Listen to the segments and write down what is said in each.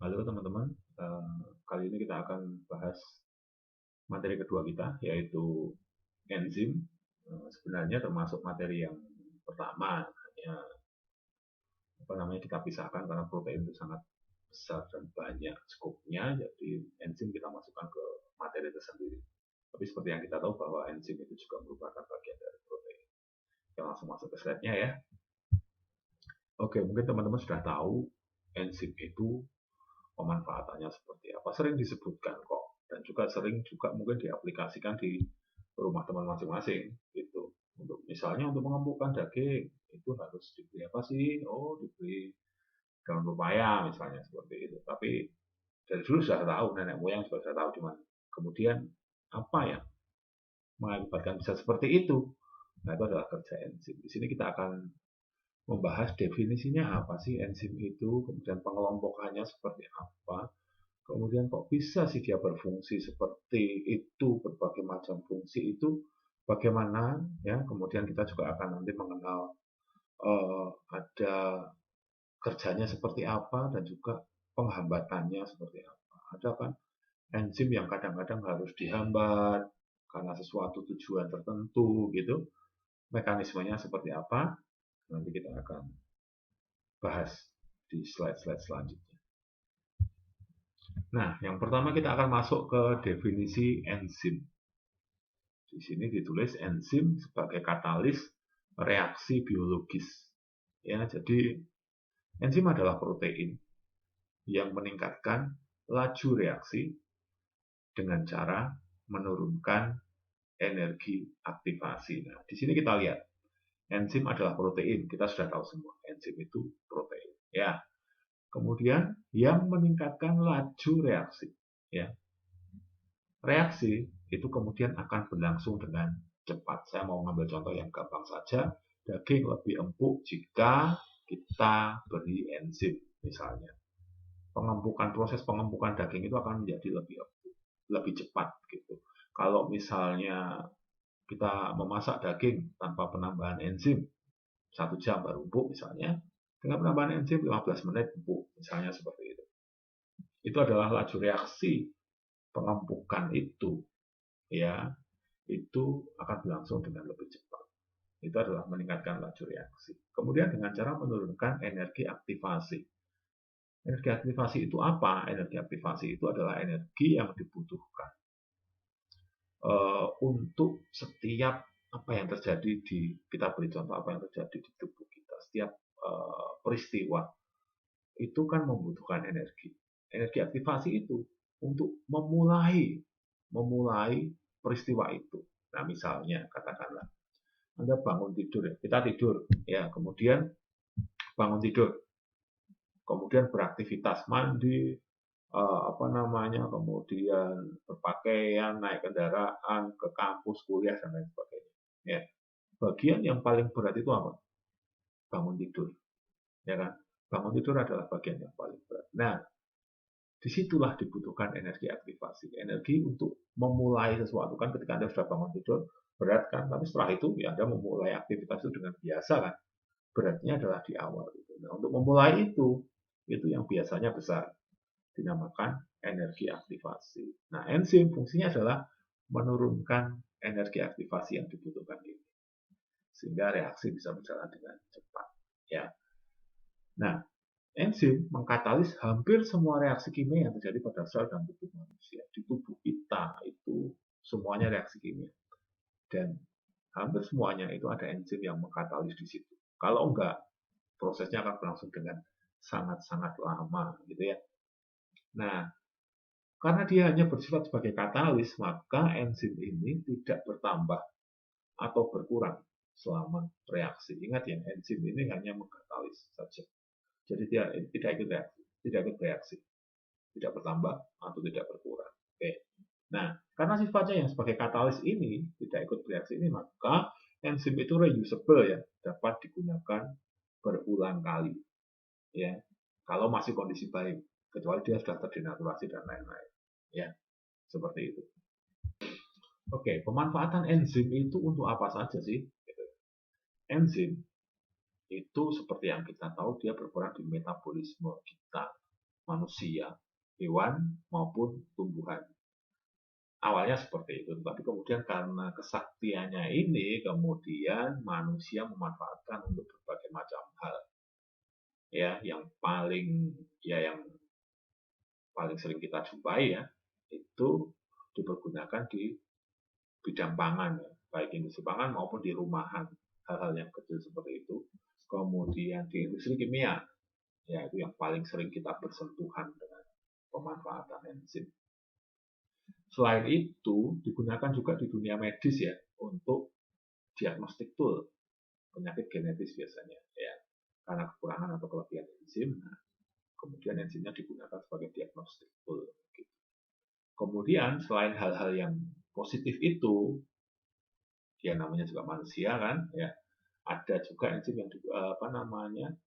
Halo teman-teman, kali ini kita akan bahas materi kedua kita, yaitu enzim. Sebenarnya termasuk materi yang pertama, hanya kita pisahkan karena protein itu sangat besar dan banyak skupnya, jadi enzim kita masukkan ke materi tersendiri. Tapi seperti yang kita tahu bahwa enzim itu juga merupakan bagian dari protein. Kita langsung masuk ke slide-nya ya. Oke, mungkin teman-teman sudah tahu enzim itu pemanfaatannya seperti apa. Sering disebutkan kok, dan juga sering juga mungkin diaplikasikan di rumah teman masing-masing gitu. Untuk misalnya untuk mengembukan daging itu harus diberi apa sih? Oh, diberi daun pepaya misalnya seperti itu. Tapi dari dulu sudah tahu, nenek moyang juga sudah tahu, cuman kemudian apa yang mengakibatkan bisa seperti itu? Nah, itu adalah kerja enzim. Di sini kita akan membahas definisinya apa sih enzim itu, kemudian pengelompokannya seperti apa, kemudian kok bisa sih dia berfungsi seperti itu, berbagai macam fungsi itu bagaimana ya. Kemudian kita juga akan nanti mengenal ada kerjanya seperti apa dan juga penghambatannya seperti apa. Ada kan enzim yang kadang-kadang harus dihambat karena sesuatu tujuan tertentu gitu. Mekanismenya seperti apa? Nanti kita akan bahas di slide-slide selanjutnya. Nah, yang pertama kita akan masuk ke definisi enzim. Di sini ditulis enzim sebagai katalis reaksi biologis. Ya, jadi enzim adalah protein yang meningkatkan laju reaksi dengan cara menurunkan energi aktivasi. Nah, di sini kita lihat enzim adalah protein. Kita sudah tahu semua enzim itu protein. Ya, kemudian yang meningkatkan laju reaksi. Ya, reaksi itu kemudian akan berlangsung dengan cepat. Saya mau ngambil contoh yang gampang saja. Daging lebih empuk jika kita beri enzim misalnya. Proses pengembukan daging itu akan menjadi lebih empuk, lebih cepat gitu. Kalau misalnya kita memasak daging tanpa penambahan enzim 1 jam baru empuk misalnya, dengan penambahan enzim 15 menit empuk misalnya seperti itu. Itu adalah laju reaksi pengembukan itu, ya, itu akan berlangsung dengan lebih cepat. Itu adalah meningkatkan laju reaksi. Kemudian dengan cara menurunkan energi aktivasi. Energi aktivasi itu apa? Energi aktivasi itu adalah energi yang dibutuhkan untuk setiap apa yang terjadi di, kita beri contoh apa yang terjadi di tubuh kita. Setiap peristiwa itu kan membutuhkan energi. Energi aktivasi itu untuk memulai peristiwa itu. Nah, misalnya katakanlah Anda bangun tidur, kita tidur, ya, kemudian bangun tidur, kemudian beraktivitas mandi, kemudian berpakaian, naik kendaraan ke kampus, kuliah dan lain sebagainya. Ya, bagian yang paling berat itu apa? Bangun tidur, ya kan? Bangun tidur adalah bagian yang paling berat. Nah, disitulah dibutuhkan energi aktivasi, energi untuk memulai sesuatu. Kan ketika Anda sudah bangun tidur, berat kan, tapi setelah itu ya Anda memulai aktivitas itu dengan biasa kan. Beratnya adalah di awal. Nah, untuk memulai itu yang biasanya besar, dinamakan energi aktivasi. Nah, enzim fungsinya adalah menurunkan energi aktivasi yang dibutuhkan ini, sehingga reaksi bisa berjalan dengan cepat. Ya. Nah, enzim mengkatalis hampir semua reaksi kimia yang terjadi pada sel dan tubuh manusia. Di tubuh kita itu semuanya reaksi kimia. Dan hampir semuanya itu ada enzim yang mengkatalis di situ. Kalau enggak, prosesnya akan berlangsung dengan sangat-sangat lama gitu ya. Nah, karena dia hanya bersifat sebagai katalis, maka enzim ini tidak bertambah atau berkurang selama reaksi. Ingat ya, enzim ini hanya mengkatalis saja. Jadi dia tidak ikut reaksi, tidak bertambah atau tidak berkurang. Oke. Nah, karena sifatnya yang sebagai katalis ini tidak ikut reaksi ini, maka enzim itu reusable ya, dapat digunakan berulang kali. Ya, kalau masih kondisi baik, kecuali dia sudah terdenaturasi dan lain-lain. Ya, seperti itu. Oke, pemanfaatan enzim itu untuk apa saja sih? Enzim itu seperti yang kita tahu dia berperan di metabolisme kita. manusia, hewan maupun tumbuhan. Awalnya seperti itu, tapi kemudian karena kesaktiannya ini, kemudian manusia memanfaatkan untuk berbagai macam hal. Ya, yang paling sering kita jumpai ya, itu dipergunakan di bidang pangan, ya, baik industri pangan maupun di rumahan, hal-hal yang kecil seperti itu. Kemudian di industri kimia, ya itu yang paling sering kita bersentuhan dengan pemanfaatan enzim. Selain itu, digunakan juga di dunia medis ya, untuk diagnostik tool penyakit genetis biasanya, ya, karena kekurangan atau kelebihan enzim. Nah, kemudian enzimnya digunakan sebagai diagnostik tool. Gitu. Kemudian selain hal-hal yang positif itu, ya namanya juga manusia kan, ya ada juga enzim yang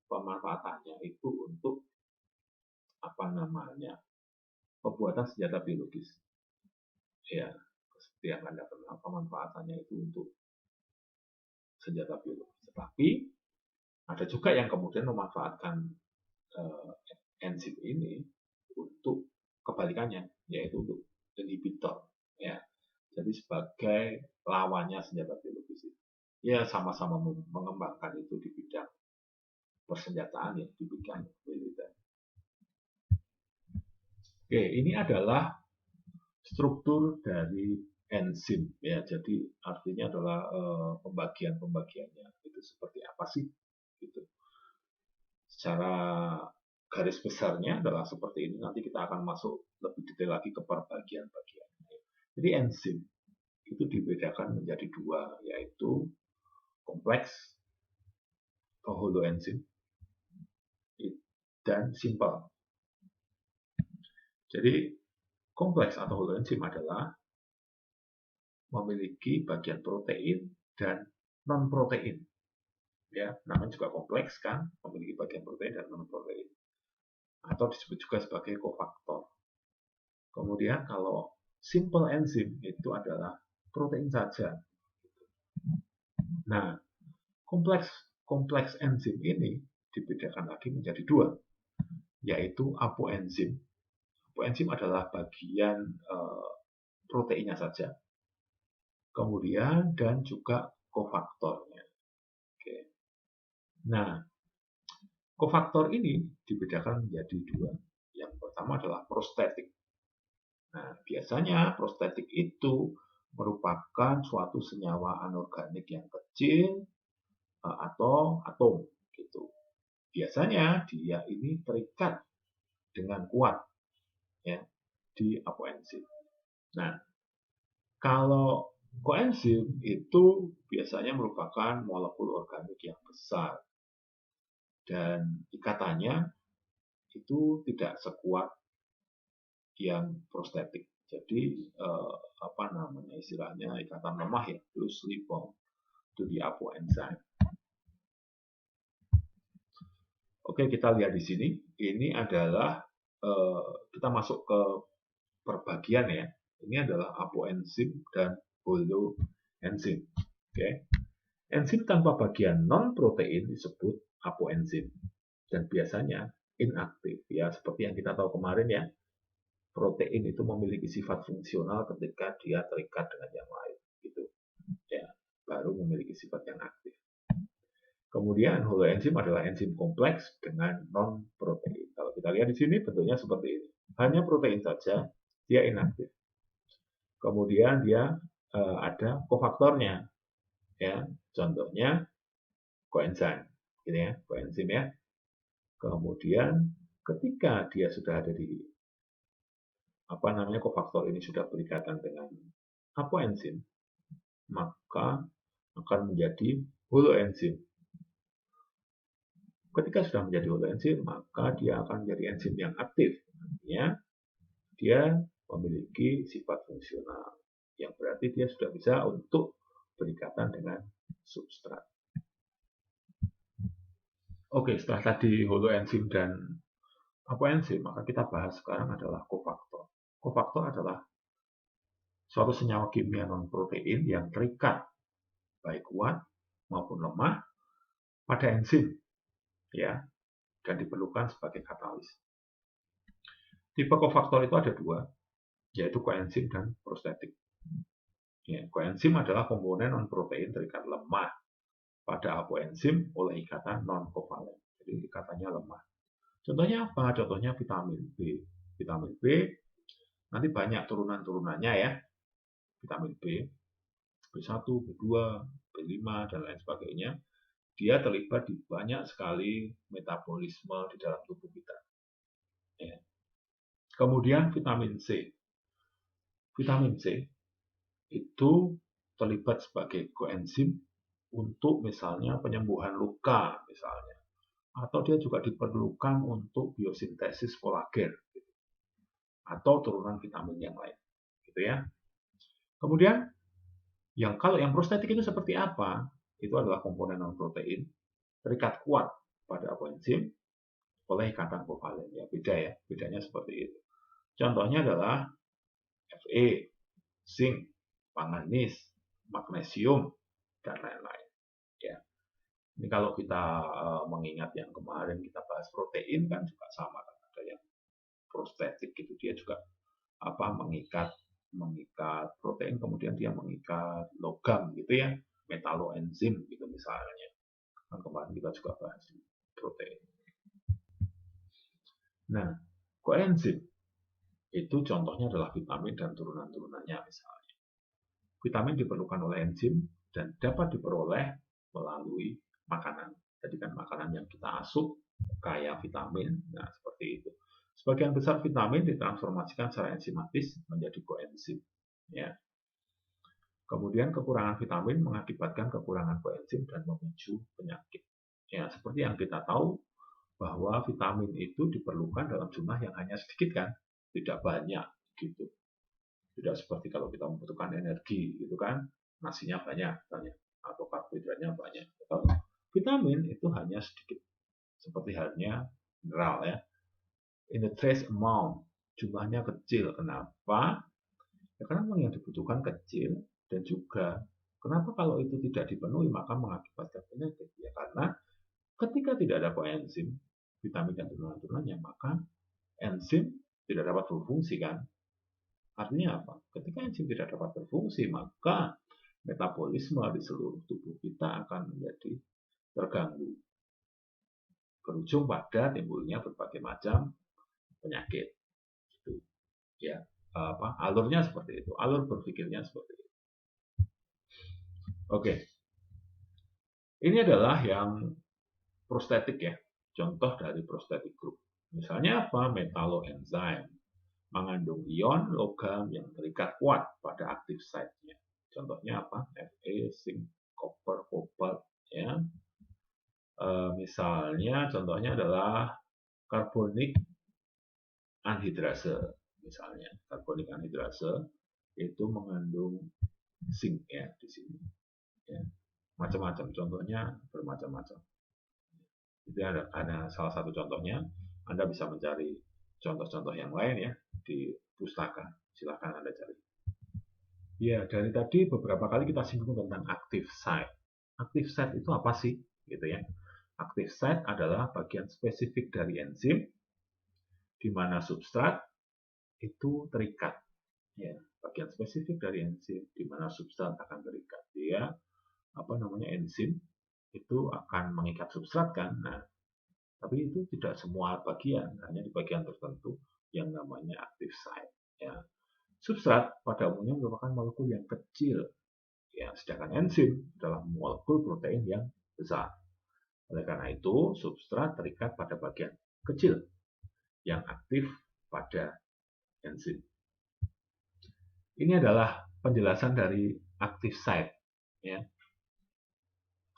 pemanfaatannya itu untuk pembuatan senjata biologis. Ya, seperti yang Anda kenal, pemanfaatannya itu untuk senjata biologis. Tetapi ada juga yang kemudian memanfaatkan enzim ini untuk kebalikannya, yaitu untuk inhibitor. Ya, jadi sebagai lawannya senjata biologis. Ya, sama-sama mengembangkan itu di bidang persenjataan ya, di bidang militer. Oke, ini adalah struktur dari enzim ya. Jadi artinya adalah pembagian-pembagiannya itu seperti apa sih? Gitu. Secara garis besarnya adalah seperti ini. Nanti kita akan masuk lebih detail lagi ke perbagian-bagian. Jadi enzim itu dibedakan menjadi dua, yaitu kompleks atau holoenzim dan simple. Jadi kompleks atau holoenzim adalah memiliki bagian protein dan non-protein. Ya, namanya juga kompleks kan, memiliki bagian protein dan non-protein. Atau disebut juga sebagai kofaktor. Kemudian kalau simple enzim itu adalah protein saja. Nah, kompleks enzim ini dibedakan lagi menjadi dua, yaitu apoenzim. Apoenzim adalah bagian proteinnya saja. Kemudian dan juga kofaktornya. Oke. Nah, kofaktor ini dibedakan menjadi dua. Yang pertama adalah prostetik. Nah, biasanya prostetik itu merupakan suatu senyawa anorganik yang kecil atau atom gitu. Biasanya dia ini terikat dengan kuat ya di apoenzim. Nah, kalau koenzim itu biasanya merupakan molekul organik yang besar dan ikatannya itu tidak sekuat yang prostetik. Jadi istilahnya ikatan lemah ya, loosely bound to the apoenzyme. Oke, kita lihat di sini. Ini adalah kita masuk ke perbagian ya. Ini adalah apoenzim dan holoenzim. Oke. Enzim tanpa bagian non-protein disebut apoenzim dan biasanya inaktif ya, seperti yang kita tahu kemarin ya. Protein itu memiliki sifat fungsional ketika dia terikat dengan yang lain gitu. Ya, baru memiliki sifat yang aktif. Kemudian holoenzim adalah enzim kompleks dengan non-protein. Kalau kita lihat di sini bentuknya seperti ini. Hanya protein saja, dia inaktif. Kemudian dia ada kofaktornya. Ya, contohnya koenzim, gitu ya, koenzim ya. Kemudian ketika dia sudah ada di kofaktor ini sudah berikatan dengan apoenzim, maka akan menjadi holoenzim. Ketika sudah menjadi holoenzim, maka dia akan menjadi enzim yang aktif. Artinya, dia memiliki sifat fungsional, yang berarti dia sudah bisa untuk berikatan dengan substrat. Oke, setelah tadi holoenzim dan apoenzim, maka kita bahas sekarang adalah kofaktor. Kofaktor adalah suatu senyawa kimia non-protein yang terikat, baik kuat maupun lemah, pada enzim, ya, dan diperlukan sebagai katalis. Tipe kofaktor itu ada dua, yaitu koenzim dan prostetik. Ya, koenzim adalah komponen non-protein terikat lemah pada apoenzim oleh ikatan non-kovalen. Jadi ikatannya lemah. Contohnya apa? Contohnya vitamin B. Vitamin B nanti banyak turunan-turunannya ya. Vitamin B, B1, B2, B5, dan lain sebagainya. Dia terlibat di banyak sekali metabolisme di dalam tubuh kita. Ya. Kemudian vitamin C. Vitamin C itu terlibat sebagai koenzim untuk misalnya penyembuhan luka misalnya, atau dia juga diperlukan untuk biosintesis kolagen atau turunan vitamin yang lain, gitu ya. Kemudian kalau yang prostetik itu seperti apa? Itu adalah komponen non protein terikat kuat pada koenzim oleh ikatan kovalen. Ya beda ya, bedanya seperti itu. Contohnya adalah Fe, zinc, manganis, magnesium, dan lain-lain. Ya. Ini kalau kita mengingat yang kemarin kita bahas protein kan juga sama kan, ada yang prostetik gitu, dia juga mengikat protein, kemudian dia mengikat logam gitu ya, metaloenzim gitu misalnya. Kan kemarin kita juga bahas protein. Nah, koenzim itu contohnya adalah vitamin dan turunan-turunannya misalnya. Vitamin diperlukan oleh enzim dan dapat diperoleh melalui makanan. Jadi kan makanan yang kita asup kaya vitamin, nah seperti itu. Sebagian besar vitamin ditransformasikan secara enzimatis menjadi koenzim. Ya. Kemudian kekurangan vitamin mengakibatkan kekurangan koenzim dan memicu penyakit. Ya, seperti yang kita tahu bahwa vitamin itu diperlukan dalam jumlah yang hanya sedikit kan, tidak banyak gitu. Tidak seperti kalau kita membutuhkan energi gitu kan, nasinya banyak atau karbohidratnya banyak. Kalau vitamin itu hanya sedikit, seperti halnya mineral ya. In the trace amount, jumlahnya kecil. Kenapa? Ya, karena memang yang dibutuhkan kecil, dan juga kenapa kalau itu tidak dipenuhi maka mengakibatkan penyakit? Ya karena ketika tidak ada koenzim, vitamin dan turunan-turunannya, maka enzim tidak dapat berfungsi kan? Artinya apa? Ketika enzim tidak dapat berfungsi, maka metabolisme di seluruh tubuh kita akan menjadi terganggu. Berujung pada timbulnya berbagai macam penyakit. Gitu. Ya, alurnya seperti itu, alur berpikirnya seperti itu. Oke. Ini adalah yang prostetik ya, contoh dari prostetik group. Misalnya apa? Metaloenzim mengandung ion logam yang terikat kuat pada aktif site-nya. Contohnya apa? Fe, zinc, copper, cobalt ya. Misalnya contohnya adalah karbonik anhidrase. Misalnya karbonik anhidrase itu mengandung zinc ya di sini. Ya. Macam-macam, contohnya bermacam-macam. Itu ada salah satu contohnya. Anda bisa mencari contoh-contoh yang lain ya di pustaka. Silahkan Anda cari. Ya, dari tadi beberapa kali kita singgung tentang active site. Active site itu apa sih? Gitu ya. Active site adalah bagian spesifik dari enzim di mana substrat itu terikat. Ya, bagian spesifik dari enzim di mana substrat akan terikat. Dia enzim itu akan mengikat substrat kan. Nah, tapi itu tidak semua bagian, hanya di bagian tertentu yang namanya active site. Ya. Substrat pada umumnya merupakan molekul yang kecil, ya, sedangkan enzim adalah molekul protein yang besar. Oleh karena itu, substrat terikat pada bagian kecil yang aktif pada enzim. Ini adalah penjelasan dari active site. Ya.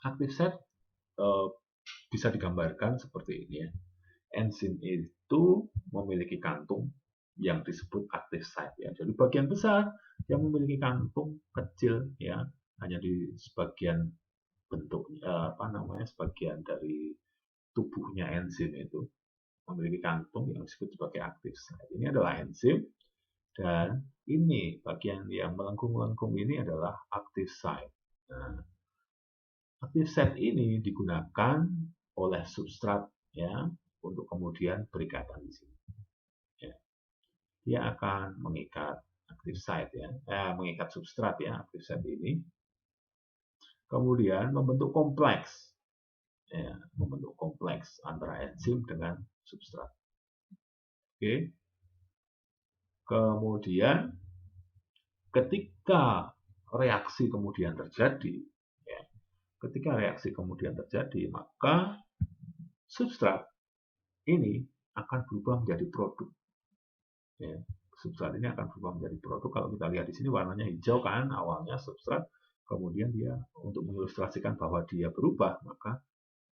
Active site bisa digambarkan seperti ini ya. Enzim itu memiliki kantung yang disebut active site ya. Jadi bagian besar yang memiliki kantung kecil ya, hanya di sebagian bentuk sebagian dari tubuhnya enzim itu memiliki kantung yang disebut sebagai active site. Ini adalah enzim dan ini bagian yang melengkung-melengkung ini adalah active site. Nah, active site ini digunakan oleh substrat ya untuk kemudian berikatan di sini. Ya. dia akan mengikat active site ya, mengikat substrat ya, active site ini. Kemudian membentuk kompleks, ya, membentuk kompleks antara enzim dengan substrat. Oke. Kemudian ketika reaksi kemudian terjadi, ya, ketika reaksi kemudian terjadi, maka substrat ini akan berubah menjadi produk. Ya, substrat ini akan berubah menjadi produk. Kalau kita lihat di sini warnanya hijau kan, awalnya substrat, kemudian dia untuk mengilustrasikan bahwa dia berubah, maka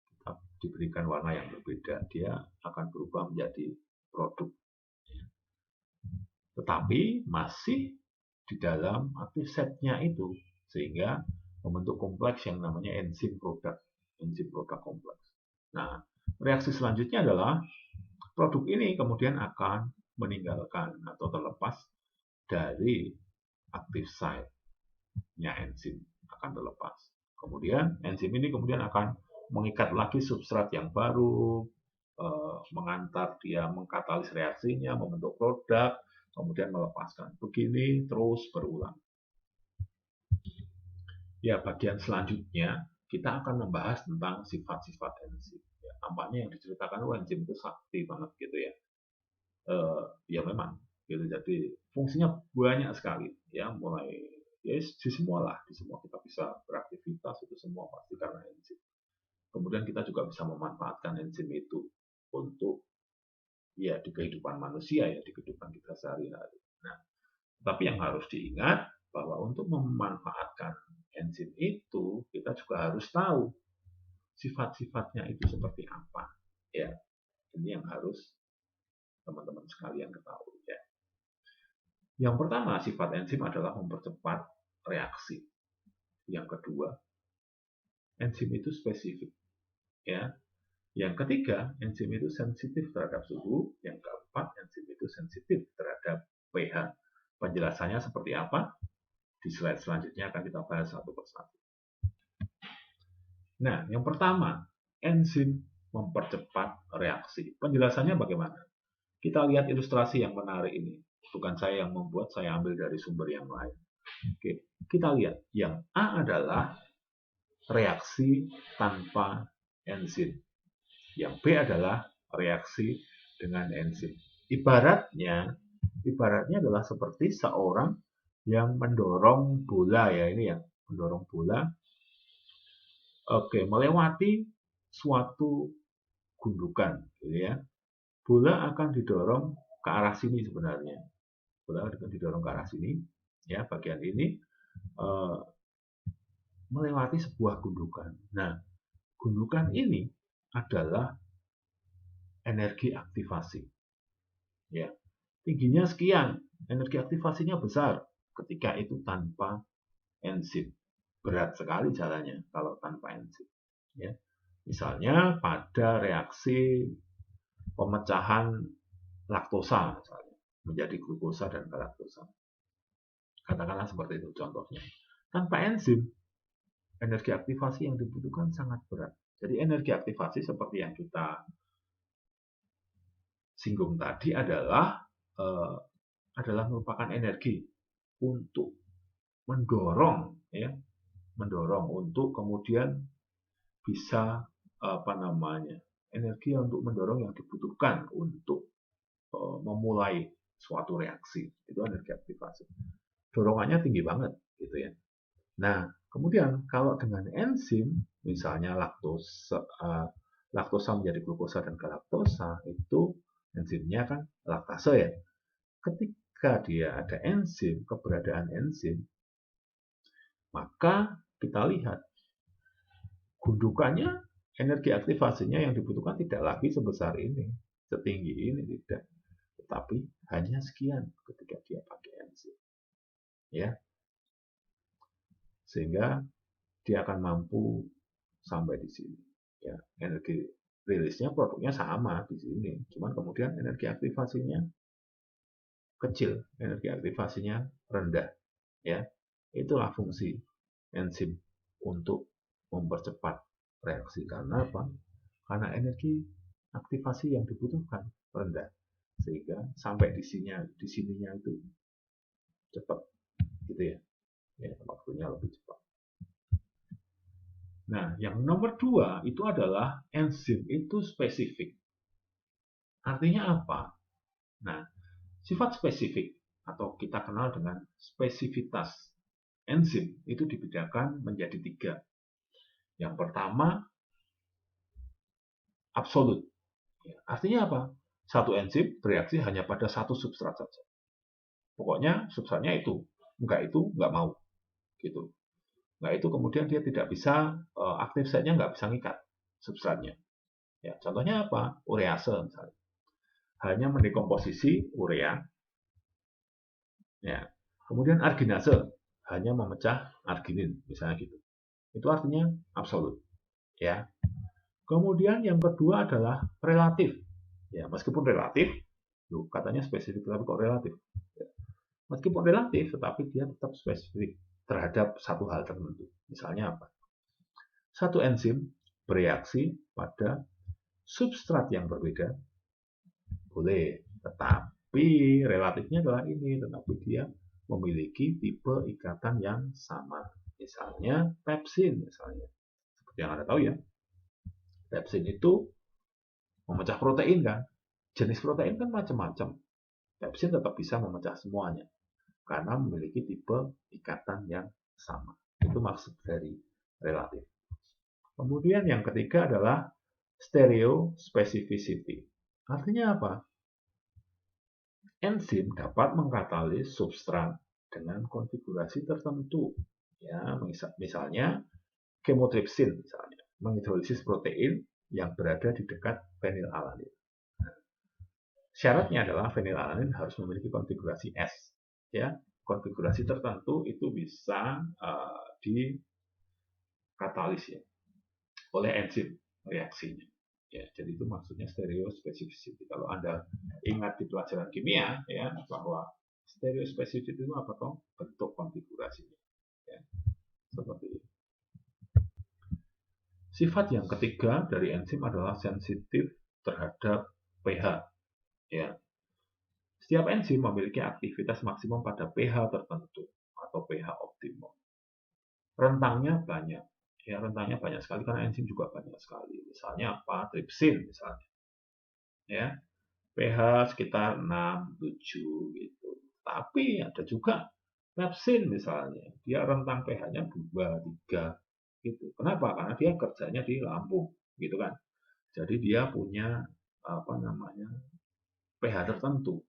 kita diberikan warna yang berbeda. Dia akan berubah menjadi produk. Tetapi masih di dalam active site-nya itu, sehingga membentuk kompleks yang namanya enzim produk kompleks. Nah, reaksi selanjutnya adalah produk ini kemudian akan meninggalkan atau terlepas dari active site-nya enzim, akan terlepas. Kemudian enzim ini kemudian akan mengikat lagi substrat yang baru, mengantar dia mengkatalis reaksinya, membentuk produk, kemudian melepaskan. Begini terus berulang. Ya, bagian selanjutnya kita akan membahas tentang sifat-sifat enzim. Ya, tampaknya yang diceritakan enzim itu sakti banget gitu ya. Ya memang gitu. Jadi fungsinya banyak sekali ya, mulai ya di semua kita bisa beraktivitas, itu semua pasti karena enzim. Kemudian kita juga bisa memanfaatkan enzim itu untuk ya di kehidupan manusia ya, di kehidupan kita sehari-hari. Nah, tapi yang harus diingat bahwa untuk memanfaatkan enzim itu kita juga harus tahu sifat-sifatnya itu seperti apa. Ya, ini yang harus teman-teman sekalian ketahui ya. Yang pertama, sifat enzim adalah mempercepat reaksi. Yang kedua, enzim itu spesifik. Ya. Yang ketiga, enzim itu sensitif terhadap suhu. Yang keempat, enzim itu sensitif terhadap pH. Penjelasannya seperti apa? Di slide selanjutnya akan kita bahas satu persatu. Nah, yang pertama, enzim mempercepat reaksi. Penjelasannya bagaimana? Kita lihat ilustrasi yang menarik ini. Bukan saya yang membuat, saya ambil dari sumber yang lain. Oke, kita lihat. Yang A adalah reaksi tanpa enzim. Yang B adalah reaksi dengan enzim. Ibaratnya adalah seperti seorang yang mendorong bola ya, ini ya, mendorong bola. Oke, melewati suatu gundukan, gitu ya. Bola akan didorong ke arah sini sebenarnya. Bola akan didorong ke arah sini, ya, bagian ini melewati sebuah gundukan. Nah, gundukan ini adalah energi aktivasi. Ya, tingginya sekian, energi aktivasinya besar ketika itu tanpa enzim. Berat sekali jalannya kalau tanpa enzim. Ya. Misalnya pada reaksi pemecahan laktosa misalnya, menjadi glukosa dan galaktosa. Katakanlah seperti itu contohnya. Tanpa enzim, energi aktivasi yang dibutuhkan sangat berat. Jadi energi aktivasi seperti yang kita singgung tadi adalah merupakan energi untuk mendorong ya, mendorong untuk kemudian bisa energi untuk mendorong yang dibutuhkan untuk memulai suatu reaksi. Itu energi aktivasi. Dorongannya tinggi banget gitu ya. Nah, kemudian kalau dengan enzim, misalnya laktosa menjadi glukosa dan galaktosa, itu enzimnya kan laktase ya. Ketika dia ada enzim, keberadaan enzim, maka kita lihat gundukannya, energi aktivasinya yang dibutuhkan tidak lagi sebesar ini, setinggi ini tidak, tetapi hanya sekian ketika dia pakai enzim. Ya. Sehingga dia akan mampu sampai di sini. Ya, energi rilisnya produknya sama di sini, cuman kemudian energi aktivasinya kecil, energi aktivasinya rendah. Ya, itulah fungsi enzim untuk mempercepat reaksi. Karena apa? Karena energi aktivasi yang dibutuhkan rendah, sehingga sampai di sininya itu cepat, gitu ya. Ya, waktunya lebih cepat. Nah, yang nomor 2 itu adalah enzim itu spesifik. Artinya apa? Nah, sifat spesifik atau kita kenal dengan spesifitas enzim itu dibedakan menjadi 3. Yang pertama, absolut. Ya, artinya apa? Satu enzim bereaksi hanya pada satu substrat saja. Pokoknya substratnya itu nggak mau, gitu. Nah, itu kemudian dia tidak bisa, active site-nya nggak bisa ngikat substratnya. Ya, contohnya apa? Urease misalnya. Hanya mendekomposisi urea. Ya. Kemudian arginase hanya memecah arginin, misalnya gitu. Itu artinya absolut. Ya. Kemudian yang kedua adalah relatif. Ya, meskipun relatif, katanya spesifik tapi kok relatif. Ya. Meskipun relatif, tetapi dia tetap spesifik terhadap satu hal tertentu. Misalnya apa? Satu enzim bereaksi pada substrat yang berbeda, boleh. Tetapi relatifnya adalah ini, tetapi dia memiliki tipe ikatan yang sama. Misalnya pepsin, misalnya. Seperti yang Anda tahu ya, pepsin itu memecah protein kan. Jenis protein kan macam-macam. Pepsin tetap bisa memecah semuanya karena memiliki tipe ikatan yang sama. Itu maksud dari relatif. Kemudian yang ketiga adalah stereospecificity. Artinya apa? Enzim dapat mengkatalis substrat dengan konfigurasi tertentu. Ya, misalnya chymotrypsin misalnya, menghidrolisis protein yang berada di dekat fenilalanin. Syaratnya adalah fenilalanin harus memiliki konfigurasi S. Ya, konfigurasi tertentu itu bisa dikatalis ya oleh enzim reaksinya. Ya, jadi itu maksudnya stereospecificity. Kalau Anda ingat di pelajaran kimia ya bahwa stereospecificity itu apa toh? Bentuk konfigurasinya. Ya, seperti itu. Sifat yang ketiga dari enzim adalah sensitif terhadap pH. Ya. Setiap enzim memiliki aktivitas maksimum pada pH tertentu atau pH optimum. Rentangnya banyak. Ya, rentangnya banyak sekali karena enzim juga banyak sekali. Misalnya apa? Tripsin misalnya. Ya, pH sekitar 6, 7 gitu. Tapi ada juga pepsin misalnya. Dia rentang pH-nya 2, 3 gitu. Kenapa? Karena dia kerjanya di lambung gitu kan. Jadi dia punya apa namanya? pH tertentu.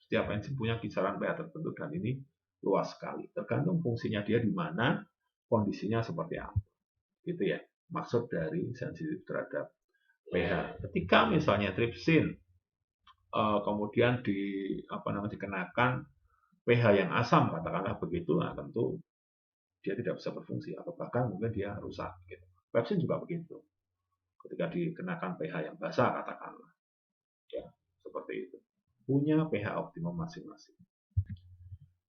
Setiap enzim punya kisaran pH tertentu dan ini luas sekali. Tergantung fungsinya dia di mana, kondisinya seperti apa. Gitu ya. Maksud dari sensitif terhadap pH. Ketika misalnya tripsin kemudian dikenakan pH yang asam, katakanlah begitu, nah tentu dia tidak bisa berfungsi atau bahkan mungkin dia rusak. Gitu. Pepsin juga begitu. Ketika dikenakan pH yang basah, katakanlah, ya seperti itu. Punya pH optimum masing-masing.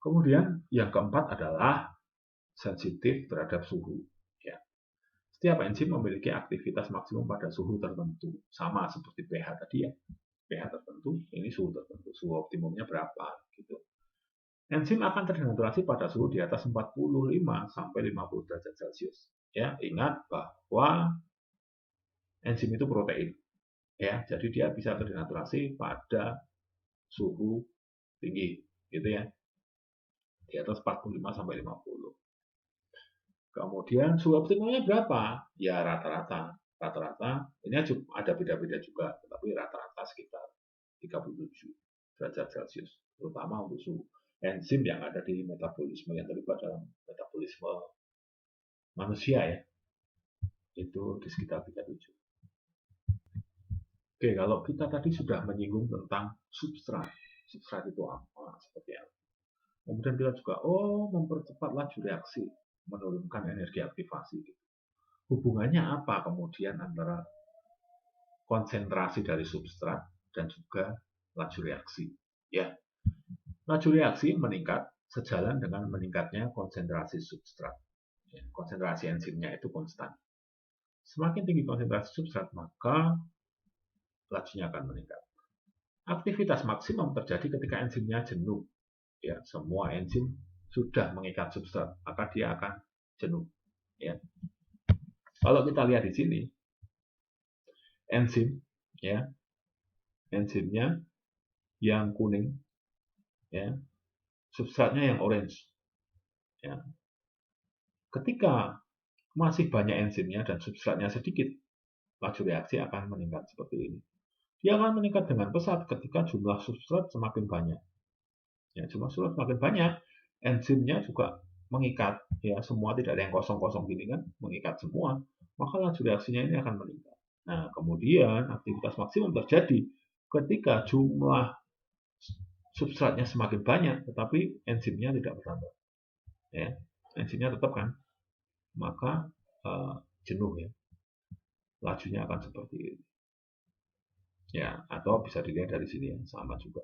Kemudian yang keempat adalah sensitif terhadap suhu. Ya. Setiap enzim memiliki aktivitas maksimum pada suhu tertentu, sama seperti pH tadi ya. pH tertentu, ini suhu tertentu, suhu optimumnya berapa gitu. Enzim akan terdenaturasi pada suhu di atas 45 sampai 50 derajat Celcius. Ya, ingat bahwa enzim itu protein. Ya, jadi dia bisa terdenaturasi pada suhu tinggi, gitu ya. Di atas 45 sampai 50. Kemudian suhu optimumnya berapa? Ya rata-rata. Rata-rata ini ada beda-beda juga, tapi rata-rata sekitar 37 derajat Celcius, terutama untuk suhu enzim yang ada di metabolisme yang terlibat dalam metabolisme manusia ya, itu di sekitar 37. Oke, kalau kita tadi sudah menyinggung tentang substrat itu apa, seperti apa. Kemudian kita juga, mempercepat laju reaksi, menurunkan energi aktivasi. Hubungannya apa kemudian antara konsentrasi dari substrat dan juga laju reaksi? Ya, laju reaksi meningkat sejalan dengan meningkatnya konsentrasi substrat. Konsentrasi enzimnya itu konstan. Semakin tinggi konsentrasi substrat, maka lajunya akan meningkat. Aktivitas maksimum terjadi ketika enzimnya jenuh. Ya, semua enzim sudah mengikat substrat, maka dia akan jenuh. Ya. Kalau kita lihat di sini, enzim, ya, enzimnya yang kuning, ya, substratnya yang orange. Ya. Ketika masih banyak enzimnya dan substratnya sedikit, laju reaksi akan meningkat seperti ini. Dia akan meningkat dengan pesat ketika jumlah substrat semakin banyak. Ya, jumlah substrat semakin banyak, enzimnya juga mengikat. Ya, semua tidak ada yang kosong-kosong gini kan, mengikat semua. Maka laju reaksinya ini akan meningkat. Nah, kemudian aktivitas maksimum terjadi ketika jumlah substratnya semakin banyak, tetapi enzimnya tidak bertambah. Ya, enzimnya tetap kan, maka jenuh ya, lajunya akan seperti ini. Ya, atau bisa dilihat dari sini ya, sama juga.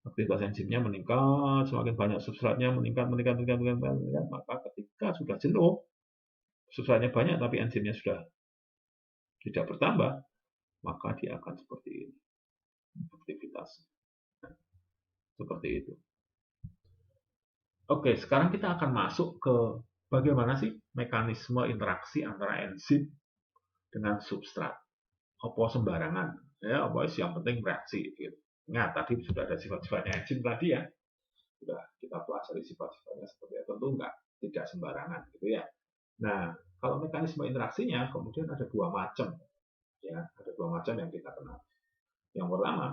Aktivitas enzimnya meningkat, semakin banyak substratnya meningkat, maka ketika sudah jenuh, substratnya banyak tapi enzimnya sudah tidak bertambah, maka dia akan seperti ini. Aktivitas. Nah, seperti itu. Oke, sekarang kita akan masuk ke bagaimana sih mekanisme interaksi antara enzim dengan substrat. Apa sembarangan? Ya, apa sih yang penting reaksi. Gitu. Ingat, tadi sudah ada sifat-sifatnya enzim tadi ya. Sudah kita pelajari sifat-sifatnya seperti itu. Tentu tidak sembarangan gitu ya. Nah, kalau mekanisme interaksinya kemudian ada dua macam. Ya, ada dua macam yang kita kenal. Yang pertama,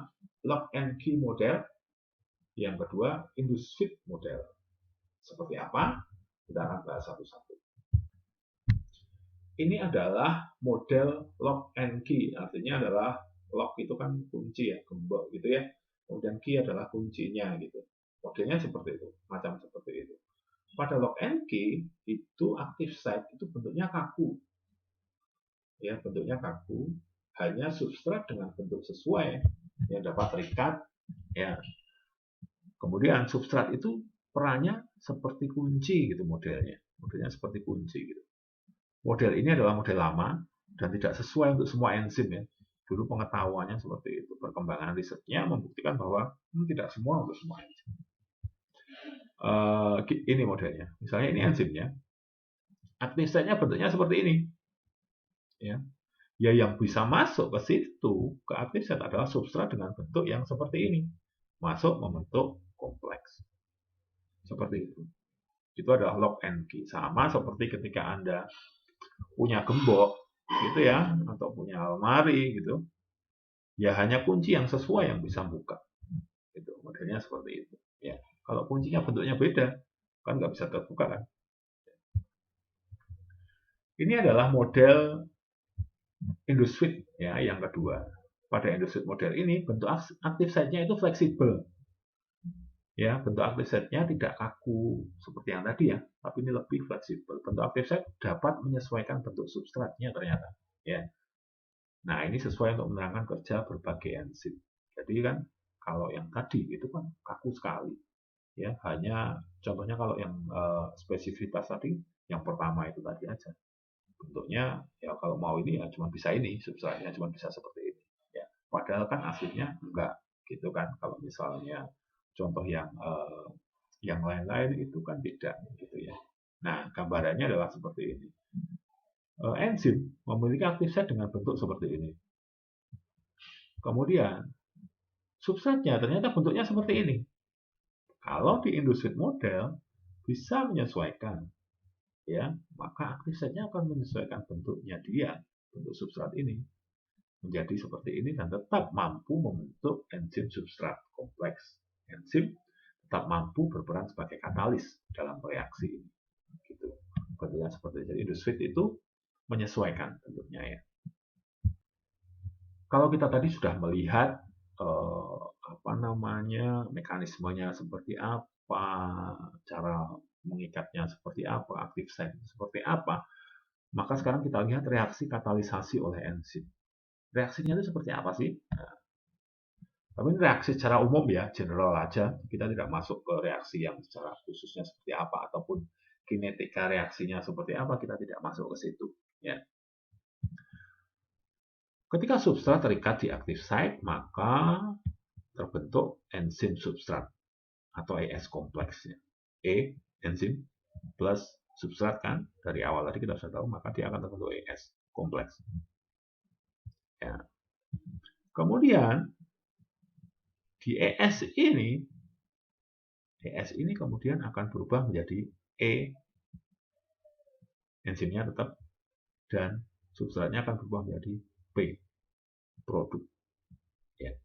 lock and key model. Yang kedua, induced fit model. Seperti apa? Kita akan bahas satu-satu. Ini adalah model lock and key. Artinya adalah lock itu kan kunci ya, gembok gitu ya. Kemudian key adalah kuncinya gitu. Modelnya seperti itu, macam seperti itu. Pada lock and key itu active site itu bentuknya kaku. Ya, bentuknya kaku, hanya substrat dengan bentuk sesuai yang dapat terikat ya. Kemudian substrat itu perannya seperti kunci gitu modelnya. Modelnya seperti kunci gitu. Model ini adalah model lama dan tidak sesuai untuk semua enzim ya. Dulu pengetahuannya seperti itu. Perkembangan risetnya membuktikan bahwa tidak semua untuk semua enzim. Ini modelnya. Misalnya ini enzimnya. Active site-nya bentuknya seperti ini. Ya. Ya yang bisa masuk ke situ, ke active site adalah substrat dengan bentuk yang seperti ini. Masuk membentuk kompleks. Seperti itu. Itu adalah lock and key. Sama seperti ketika Anda punya gembok gitu ya, atau punya almari gitu, ya hanya kunci yang sesuai yang bisa buka. Itu modelnya seperti itu. Ya, kalau kuncinya bentuknya beda, kan nggak bisa terbuka kan. Ini adalah model induced fit ya, yang kedua. Pada induced fit model ini bentuk active site-nya itu fleksibel. Ya, bentuk active site-nya tidak kaku seperti yang tadi ya, tapi ini lebih fleksibel. Bentuk active site dapat menyesuaikan bentuk substratnya ternyata. Ya. Nah, ini sesuai untuk menerangkan kerja berbagai enzim. Jadi kan kalau yang tadi itu kan kaku sekali. Ya, hanya contohnya kalau yang spesifitas tadi yang pertama itu tadi aja. Bentuknya ya kalau mau ini ya cuma bisa ini, substratnya cuma bisa seperti ini. Ya, padahal kan aslinya enggak gitu kan. Kalau misalnya contoh yang lain-lain itu kan tidak gitu ya. Nah, gambarannya adalah seperti ini. Enzim memiliki active site dengan bentuk seperti ini. Kemudian substratnya ternyata bentuknya seperti ini. Kalau di induced model bisa menyesuaikan, ya maka active site-nya akan menyesuaikan bentuknya dia, bentuk substrat ini menjadi seperti ini dan tetap mampu membentuk enzim substrat kompleks. Enzim tetap mampu berperan sebagai katalis dalam reaksi ini. Gitu. Bentuknya seperti itu. Induced itu menyesuaikan bentuknya ya. Kalau kita tadi sudah melihat mekanismenya seperti apa, cara mengikatnya seperti apa, active site seperti apa, maka sekarang kita lihat reaksi katalisasi oleh enzim. Reaksinya itu seperti apa sih? Nah, tapi ini reaksi secara umum ya, general aja. Kita tidak masuk ke reaksi yang secara khususnya seperti apa ataupun kinetika reaksinya seperti apa, kita tidak masuk ke situ. Ya. Ketika substrat terikat di active site, maka terbentuk enzim substrat atau ES kompleks. E enzim plus substrat kan, dari awal tadi kita sudah tahu, maka dia akan terbentuk ES kompleks. Ya. Kemudian di ES ini kemudian akan berubah menjadi E, enzimnya tetap, dan substratnya akan berubah menjadi P, produk. Ya.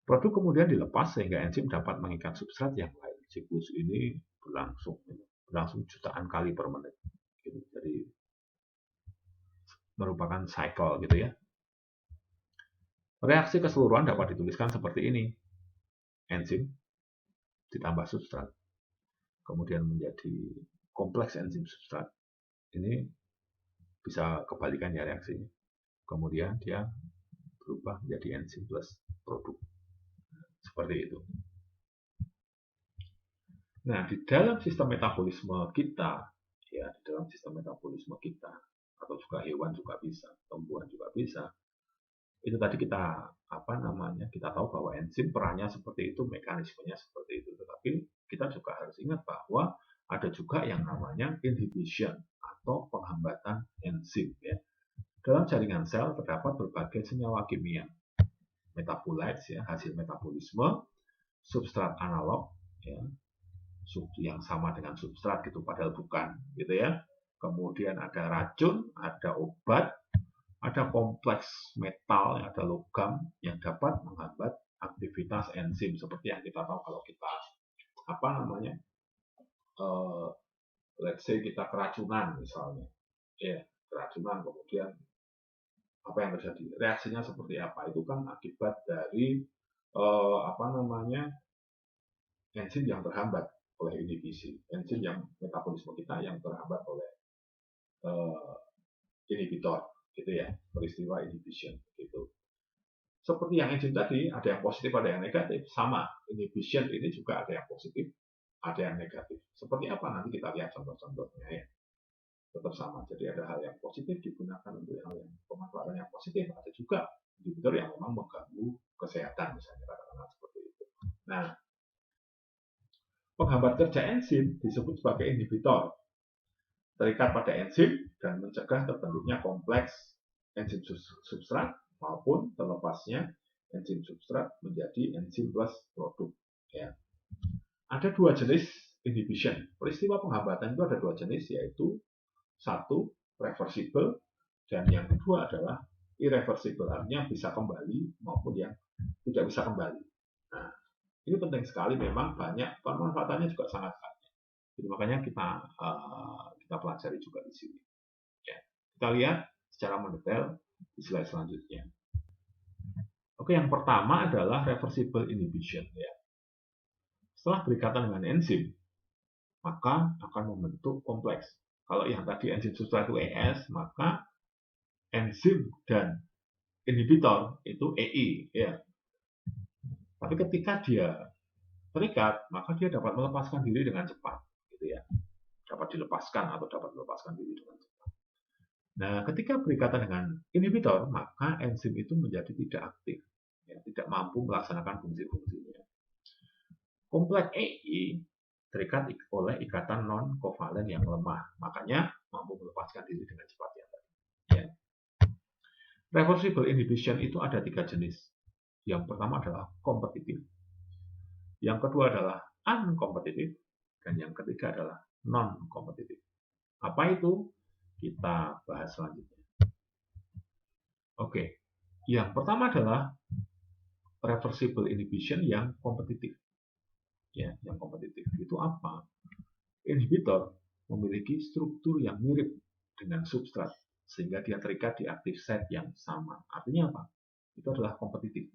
Produk kemudian dilepas sehingga enzim dapat mengikat substrat yang lain. Siklus ini berlangsung jutaan kali per menit. Gitu. Jadi merupakan cycle gitu ya. Reaksi keseluruhan dapat dituliskan seperti ini. Enzim ditambah substrat, kemudian menjadi kompleks enzim substrat. Ini bisa kebalikan ya reaksinya. Kemudian dia berubah menjadi enzim plus produk. Seperti itu. Nah, di dalam sistem metabolisme kita, atau juga hewan juga bisa, tumbuhan juga bisa. Itu tadi kita kita tahu bahwa enzim perannya seperti itu, mekanismenya seperti itu. Tetapi kita juga harus ingat bahwa ada juga yang namanya inhibition atau penghambatan enzim. Ya. Dalam jaringan sel terdapat berbagai senyawa kimia, metabolites ya, hasil metabolisme, substrat analog ya, yang sama dengan substrat gitu padahal bukan gitu ya. Kemudian ada racun, ada obat, ada kompleks metal, ada logam yang dapat menghambat aktivitas enzim seperti yang kita tahu kalau kita let's say kita keracunan misalnya, ya keracunan kemudian apa yang terjadi, reaksinya seperti apa, itu kan akibat dari enzim yang terhambat oleh inhibisi, enzim yang metabolisme kita yang terhambat oleh inhibitor, gitu ya, peristiwa inhibition, gitu. Seperti yang enzim tadi, ada yang positif, ada yang negatif, sama. Inhibition ini juga ada yang positif, ada yang negatif. Seperti apa nanti kita lihat contoh-contohnya ya. Tetap sama. Jadi ada hal yang positif digunakan untuk hal yang pemanfaatan yang positif. Ada juga inhibitor yang memang mengganggu kesehatan, misalnya katakanlah seperti itu. Nah, penghambat kerja enzim disebut sebagai inhibitor. Terikat pada enzim dan mencegah terbentuknya kompleks enzim substrat maupun terlepasnya enzim substrat menjadi enzim plus produk. Ya. Ada dua jenis inhibition. Peristiwa penghambatan itu ada dua jenis, yaitu satu reversible dan yang kedua adalah irreversible, artinya bisa kembali maupun yang tidak bisa kembali. Nah, ini penting sekali, memang banyak pemanfaatannya juga sangat banyak. Jadi makanya kita pelajari juga di sini. Ya. Kita lihat secara mendetail di slide selanjutnya. Oke, yang pertama adalah reversible inhibition. Ya. Setelah berikatan dengan enzim, maka akan membentuk kompleks. Kalau yang tadi enzim substrat itu ES, maka enzim dan inhibitor itu EI. Ya. Tapi ketika dia terikat, maka dia dapat melepaskan diri dengan cepat. Gitu ya. Dapat dilepaskan atau dapat melepaskan diri dengan cepat. Nah, ketika berikatan dengan inhibitor, maka enzim itu menjadi tidak aktif. Ya, tidak mampu melaksanakan fungsi-fungsinya. Kompleks EI terikat oleh ikatan non-kovalen yang lemah, makanya mampu melepaskan diri dengan cepat ya. Ya. Reversible inhibition itu ada 3 jenis. Yang pertama adalah kompetitif, yang kedua adalah unkompetitif, dan yang ketiga adalah non-kompetitif. Apa itu? Kita bahas selanjutnya. Oke, yang pertama adalah reversible inhibition yang kompetitif. Ya, yang kompetitif itu apa? Inhibitor memiliki struktur yang mirip dengan substrat sehingga dia terikat di active site yang sama. Artinya apa? Itu adalah kompetitif.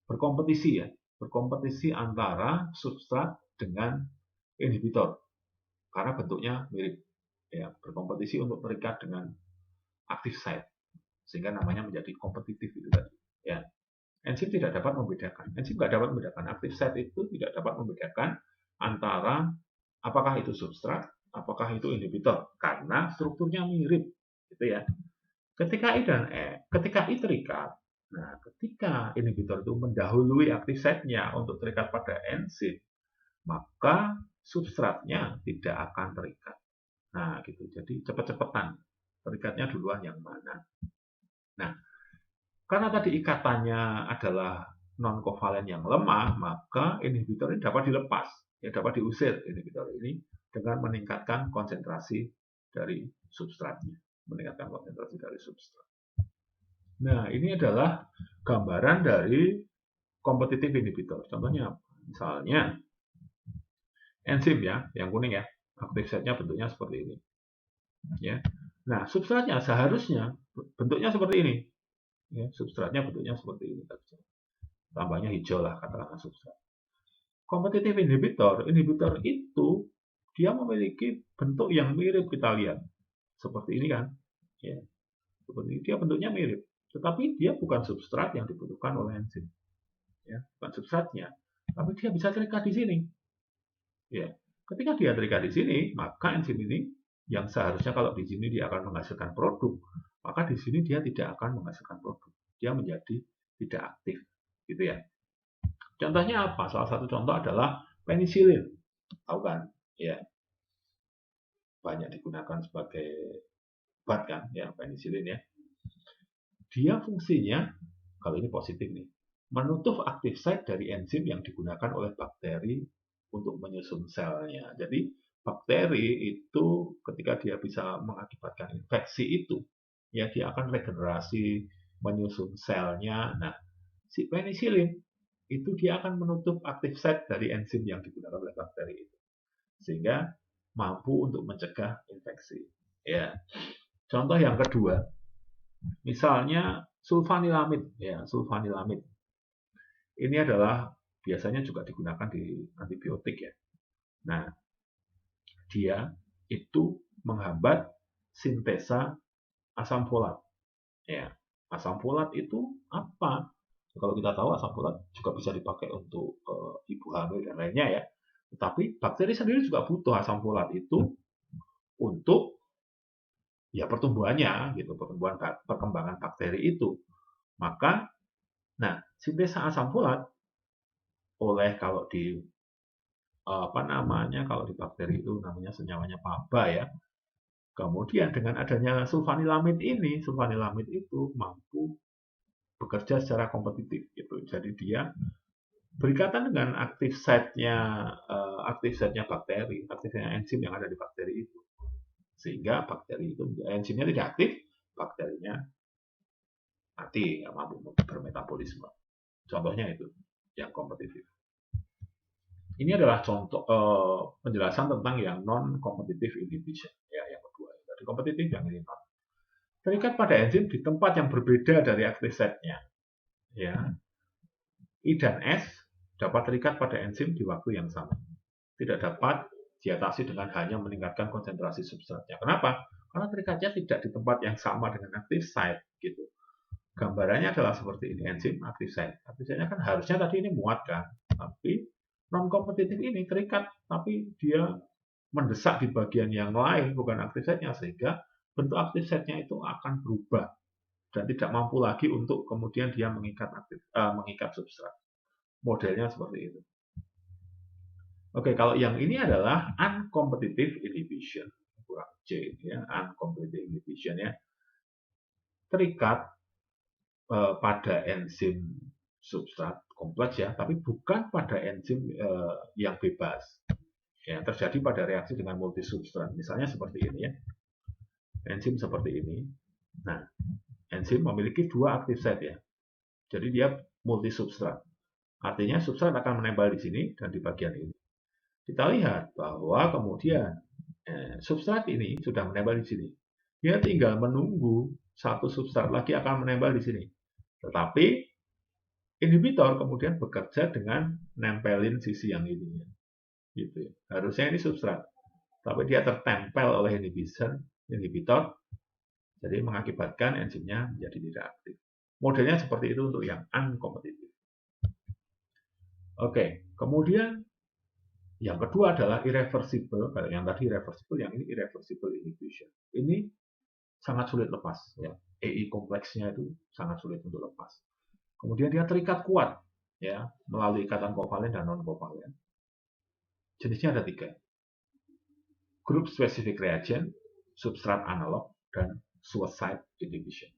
Berkompetisi ya, berkompetisi antara substrat dengan inhibitor karena bentuknya mirip. Ya, berkompetisi untuk terikat dengan active site sehingga namanya menjadi kompetitif itu tadi. Ya. Enzim tidak dapat membedakan. Enzim tidak dapat membedakan. Active site itu tidak dapat membedakan antara apakah itu substrat, apakah itu inhibitor, karena strukturnya mirip, gitu ya. Ketika I terikat, Nah, ketika inhibitor itu mendahului aktif site-nya untuk terikat pada enzim, maka substratnya tidak akan terikat. Nah, gitu. Jadi cepet-cepetan. Terikatnya duluan yang mana. Nah, karena tadi ikatannya adalah non-kovalen yang lemah, maka inhibitor ini dapat dilepas, ya dapat diusir inhibitor ini dengan meningkatkan konsentrasi dari substratnya, meningkatkan konsentrasi dari substrat. Nah, ini adalah gambaran dari kompetitif inhibitor. Contohnya, misalnya enzim ya, yang kuning ya, aktif site-nya bentuknya seperti ini. Ya, nah substratnya seharusnya bentuknya seperti ini. Ya, substratnya bentuknya seperti ini. Tambahnya hijau lah katakanlah substrat. Kompetitif inhibitor itu dia memiliki bentuk yang mirip kita lihat. Seperti ini kan. Ya, seperti ini. Dia bentuknya mirip. Tetapi dia bukan substrat yang dibutuhkan oleh enzim. Ya, bukan substratnya. Tapi dia bisa terikat di sini. Ya, ketika dia terikat di sini, maka enzim ini yang seharusnya kalau di sini dia akan menghasilkan produk, maka di sini dia tidak akan menghasilkan produk. Dia menjadi tidak aktif. Gitu ya. Contohnya apa? Salah satu contoh adalah penisilin. Tahu kan? Ya. Banyak digunakan sebagai obat kan, ya penisilin ya. Dia fungsinya kalau ini positif nih, menutup aktif site dari enzim yang digunakan oleh bakteri untuk menyusun selnya. Jadi bakteri itu ketika dia bisa mengakibatkan infeksi itu, ya dia akan regenerasi, menyusun selnya. Nah, si penisilin itu dia akan menutup aktif site dari enzim yang digunakan oleh bakteri itu, sehingga mampu untuk mencegah infeksi. Ya, contoh yang kedua, misalnya sulfanilamid, ya sulfanilamid. Ini adalah biasanya juga digunakan di antibiotik ya. Nah, dia itu menghambat sintesa asam folat. Ya, asam folat itu apa? Kalau kita tahu asam folat juga bisa dipakai untuk ibu hamil dan lainnya ya. Tetapi bakteri sendiri juga butuh asam folat itu untuk ya pertumbuhannya gitu, perkembangan bakteri itu. Maka nah, sintesa asam folat oleh kalau di apa namanya kalau di bakteri itu namanya senyawanya PABA ya. Kemudian dengan adanya sulfanilamid ini, sulfanilamid itu mampu bekerja secara kompetitif gitu. Jadi dia berikatan dengan aktif site-nya bakteri, aktif site-nya enzim yang ada di bakteri itu. Sehingga bakteri itu enzimnya tidak aktif, bakterinya mati, nggak mampu bermetabolisme. Contohnya itu yang kompetitif. Ini adalah contoh penjelasan tentang yang non-competitive inhibition. Ya, yang kedua. Jadi kompetitif, yang ini non. Terikat pada enzim di tempat yang berbeda dari aktif site-nya. Ya. I dan S dapat terikat pada enzim di waktu yang sama. Tidak dapat diatasi dengan hanya meningkatkan konsentrasi substratnya. Kenapa? Karena terikatnya tidak di tempat yang sama dengan aktif site. Gitu. Gambarannya adalah seperti ini, enzim aktif site. Aktif site-nya kan harusnya tadi ini muat kan, tapi non-kompetitif ini terikat, tapi dia mendesak di bagian yang lain, bukan aktif site-nya, sehingga bentuk aktif site-nya itu akan berubah dan tidak mampu lagi untuk kemudian dia mengikat substrat. Modelnya seperti itu. Oke, kalau yang ini adalah uncompetitive inhibition, kurang C ya, uncompetitive inhibition ya, terikat pada enzim substrat kompleks ya, tapi bukan pada enzim yang bebas. Ya, terjadi pada reaksi dengan multisubstrat. Misalnya seperti ini ya. Enzim seperti ini. Nah, enzim memiliki dua aktif site ya. Jadi dia multisubstrat. Artinya substrat akan menempel di sini dan di bagian ini. Kita lihat bahwa kemudian substrat ini sudah menempel di sini. Dia tinggal menunggu satu substrat lagi akan menempel di sini. Tetapi inhibitor kemudian bekerja dengan nempelin sisi yang ini. Gitu. Harusnya ini substrat, tapi dia tertempel oleh inhibitor, jadi mengakibatkan enzimnya menjadi tidak aktif. Modelnya seperti itu untuk yang uncompetitive. Oke, kemudian yang kedua adalah irreversible. Kalau yang tadi irreversible, yang ini irreversible inhibition. Ini sangat sulit lepas. Ya. EI kompleksnya itu sangat sulit untuk lepas. Kemudian dia terikat kuat ya melalui ikatan kovalen dan non kovalen. Jenisnya ada 3. Group specific reagent, substrat analog, dan suicide inhibition.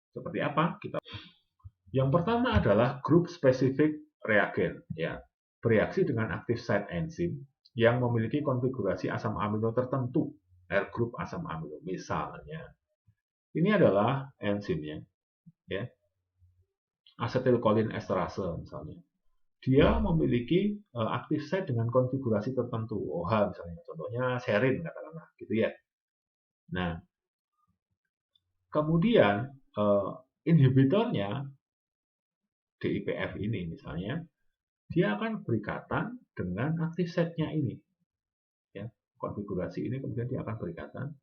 Seperti apa? Yang pertama adalah group specific reagent, ya, bereaksi dengan active site enzim yang memiliki konfigurasi asam amino tertentu, R group asam amino. Misalnya, ini adalah enzimnya, ya, asetylcholine esterase misalnya. Dia memiliki active site dengan konfigurasi tertentu, OH misalnya, contohnya serin katakanlah, gitu ya. Nah, kemudian inhibitornya DIPF ini misalnya, dia akan berikatan dengan active site-nya ini. Ya, konfigurasi ini kemudian dia akan berikatan,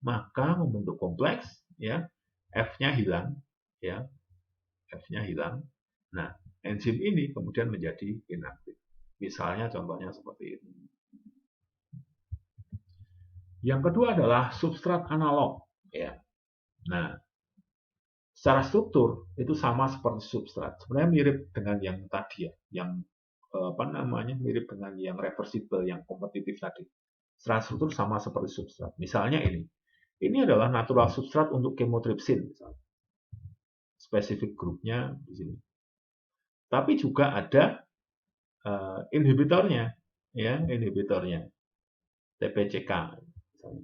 maka membentuk kompleks, ya, F-nya hilang, ya, F-nya hilang. Nah, enzim ini kemudian menjadi inaktif. Misalnya contohnya seperti ini. Yang kedua adalah substrat analog, ya. Nah, secara struktur itu sama seperti substrat. Sebenarnya mirip dengan yang tadi ya, yang mirip dengan yang reversible, yang kompetitif tadi. Secara struktur sama seperti substrat. Misalnya ini. Ini adalah natural substrat untuk chymotrypsin misalnya. Spesifik grupnya di sini. Tapi juga ada inhibitornya, ya, inhibitornya. TPCK misalnya.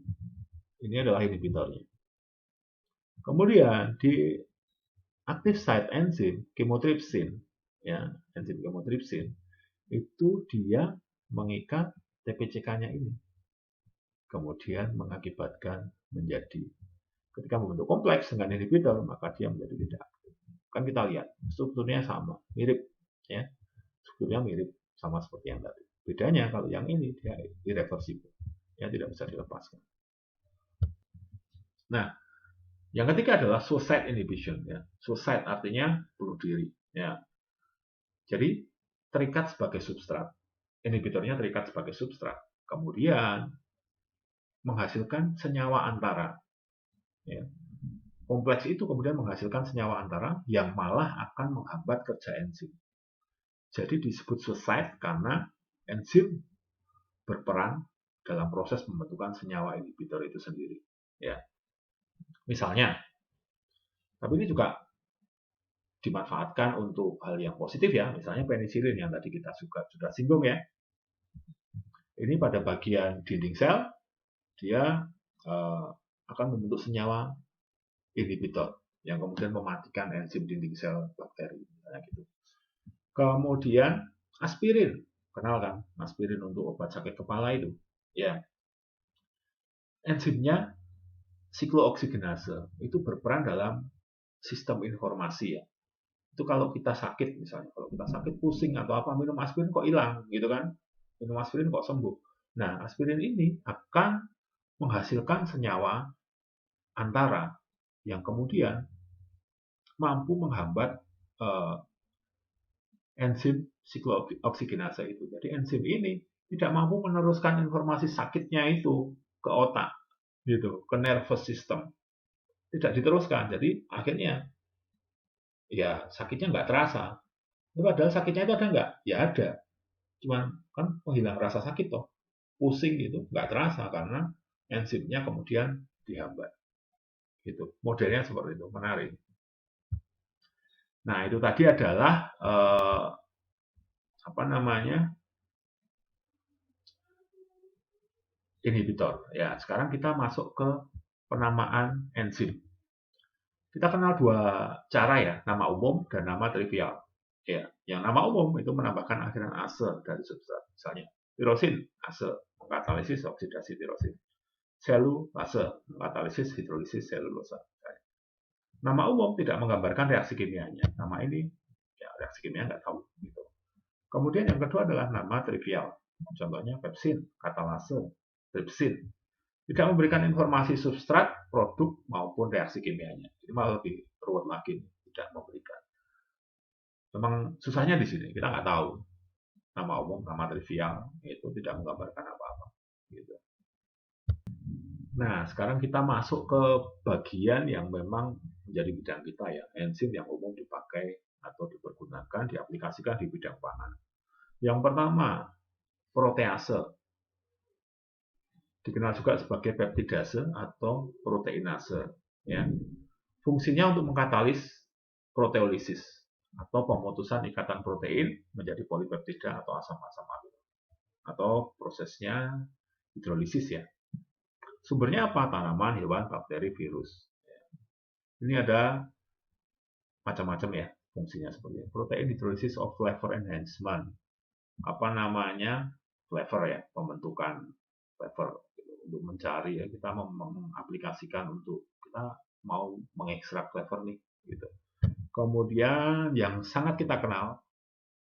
Ini adalah inhibitornya. Kemudian di active site enzim chymotrypsin, ya, enzim chymotrypsin itu dia mengikat TPCK-nya ini. Kemudian mengakibatkan menjadi ketika membentuk kompleks dengan inhibitor, maka dia menjadi tidak aktif. Kan kita lihat strukturnya sama, mirip, ya, strukturnya mirip sama seperti yang tadi. Bedanya kalau yang ini dia irreversible, ya, tidak bisa dilepaskan. Nah, yang ketiga adalah suicide inhibition, ya. Suicide artinya bunuh diri, ya. Jadi terikat sebagai substrat, inhibitornya terikat sebagai substrat, kemudian menghasilkan senyawa antara. Ya. Kompleks itu kemudian menghasilkan senyawa antara yang malah akan menghambat kerja enzim. Jadi disebut suicide karena enzim berperan dalam proses pembentukan senyawa inhibitor itu sendiri. Ya. Misalnya, tapi ini juga dimanfaatkan untuk hal yang positif ya, misalnya penisilin yang tadi kita sudah singgung ya. Ini pada bagian dinding sel, dia akan membentuk senyawa inhibitor yang kemudian mematikan enzim dinding sel bakteri, misalnya gitu. Kemudian aspirin, kenal kan? Aspirin untuk obat sakit kepala itu, ya. Enzimnya siklooksigenase itu berperan dalam sistem informasi ya. Itu kalau kita sakit misalnya, kalau kita sakit pusing atau apa, minum aspirin kok hilang gitu kan, minum aspirin kok sembuh. Nah, aspirin ini akan menghasilkan senyawa antara yang kemudian mampu menghambat enzim siklooksigenase itu. Jadi enzim ini tidak mampu meneruskan informasi sakitnya itu ke otak, gitu, ke nervous system, tidak diteruskan. Jadi akhirnya ya sakitnya nggak terasa. Padahal sakitnya itu ada nggak? Ya ada. Cuman kan penghilang rasa sakit toh. Pusing gitu, nggak terasa karena enzimnya kemudian dihambat. Gitu. Modelnya seperti itu, menarik. Nah, itu tadi adalah inhibitor. Ya, sekarang kita masuk ke penamaan enzim. Kita kenal 2 cara ya, nama umum dan nama trivial. Ya, yang nama umum itu menambahkan akhiran ase dari substrat. Misalnya, tirosin, ase, mengkatalisis oksidasi tirosin. Selulase, mengkatalisis hidrolisis selulosa. Nama umum tidak menggambarkan reaksi kimianya. Nama ini, ya, reaksi kimia nggak tahu. Gitu. Kemudian yang kedua adalah nama trivial. Contohnya pepsin, katalase, tripsin. Tidak memberikan informasi substrat, produk, maupun reaksi kimianya. Ini malah lebih ruwet lagi, tidak memberikan. Memang susahnya di sini, kita nggak tahu. Nama umum, nama trivial, itu tidak menggambarkan apa-apa. Gitu. Nah, sekarang kita masuk ke bagian yang memang menjadi bidang kita ya, enzim yang umum dipakai atau dipergunakan, diaplikasikan di bidang pangan. Yang pertama, protease, dikenal juga sebagai peptidase atau proteinase. Ya. Fungsinya untuk mengkatalis proteolisis atau pemutusan ikatan protein menjadi polipeptida atau asam-asam amino, atau prosesnya hidrolisis ya. Sumbernya apa? Tanaman, hewan, bakteri, virus. Ini ada macam-macam ya fungsinya seperti ini. Protein hidrolisis of flavor enhancement. Apa namanya? Flavor ya, pembentukan flavor untuk mencari ya, kita mengaplikasikan untuk kita mau mengekstrak flavor nih gitu. Kemudian yang sangat kita kenal,